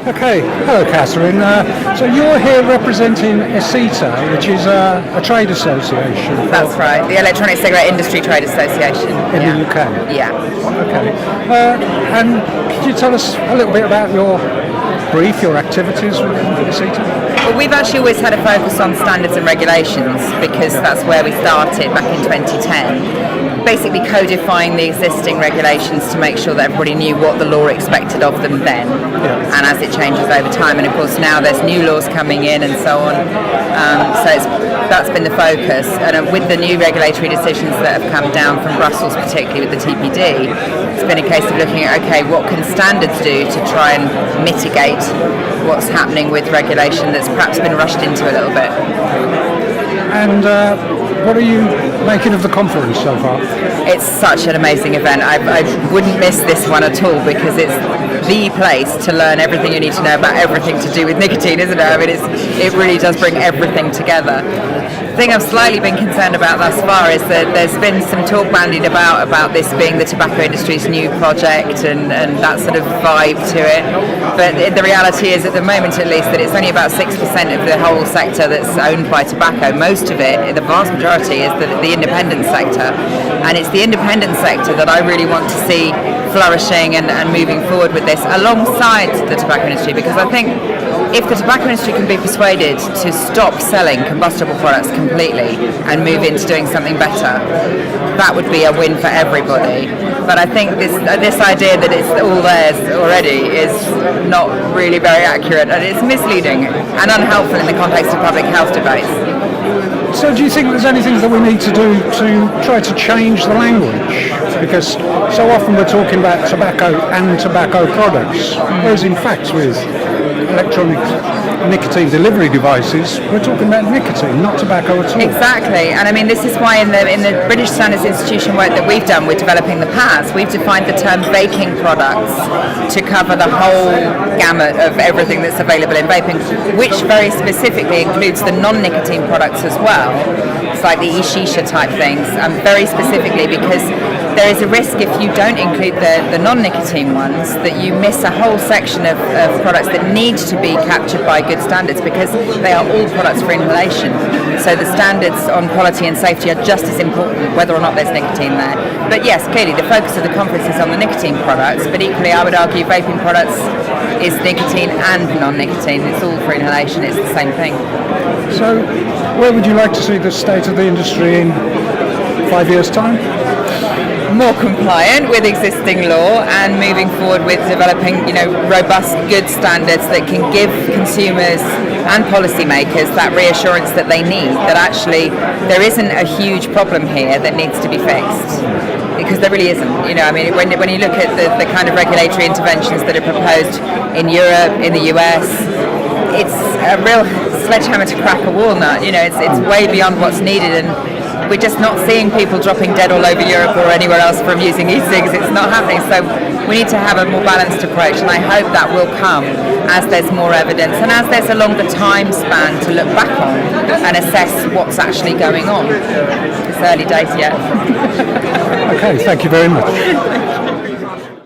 Okay, hello Catherine. So you're here representing ESITA, which is a trade association. That's right, the Electronic Cigarette Industry Trade Association. In the UK? Yeah. Okay. And could you tell us a little bit about your activities with ESITA? Well, we've actually always had a focus on standards and regulations because that's where we started back in 2010. Basically codifying the existing regulations to make sure that everybody knew what the law expected of them then, and as it changes over time. And of course now there's new laws coming in and so on. That's been the focus. And with the new regulatory decisions that have come down from Brussels, particularly with the TPD, it's been a case of looking at, okay, what can standards do to try and mitigate what's happening with regulation that's perhaps been rushed into a little bit. And what are you making of the conference so far? It's such an amazing event. I wouldn't miss this one at all because it's the place to learn everything you need to know about everything to do with nicotine, isn't it? I mean, it really does bring everything together. The thing I've slightly been concerned about thus far is that there's been some talk bandied about this being the tobacco industry's new project and that sort of vibe to it. But the reality is, at the moment at least, that it's only about 6% of the whole sector that's owned by tobacco. Most of it, the vast majority, is the independent sector. And it's the independent sector that I really want to see flourishing and moving forward with this alongside the tobacco industry, because I think if the tobacco industry can be persuaded to stop selling combustible products completely and move into doing something better, that would be a win for everybody. But I think this idea that it's all theirs already is not really very accurate, and it's misleading and unhelpful in the context of public health debates. So do you think there's anything that we need to do to try to change the language? Because so often we're talking about tobacco and tobacco products, whereas in fact with electronic nicotine delivery devices, we're talking about nicotine, not tobacco at all. Exactly, and I mean this is why in the British Standards Institution work that we've done with developing the PAS, we've defined the term vaping products to cover the whole gamut of everything that's available in vaping, which very specifically includes the non-nicotine products as well. It's like the e-shisha type things, very specifically because there is a risk if you don't include the non-nicotine ones that you miss a whole section of products that need to be captured by good standards, because they are all products for inhalation. So the standards on quality and safety are just as important whether or not there's nicotine there. But yes, clearly the focus of the conference is on the nicotine products, but equally I would argue vaping products is nicotine and non-nicotine. It's all for inhalation, it's the same thing. So where would you like to see the state of the industry in 5 years' time? More compliant with existing law and moving forward with developing, robust, good standards that can give consumers and policymakers that reassurance that they need, that actually there isn't a huge problem here that needs to be fixed. Because there really isn't. When you look at the kind of regulatory interventions that are proposed in Europe, in the US, it's a real sledgehammer to crack a walnut. It's way beyond what's needed, and we're just not seeing people dropping dead all over Europe or anywhere else from using e-cigs. It's not happening. So we need to have a more balanced approach, and I hope that will come as there's more evidence and as there's a longer time span to look back on and assess what's actually going on. It's early days yet. Okay, thank you very much.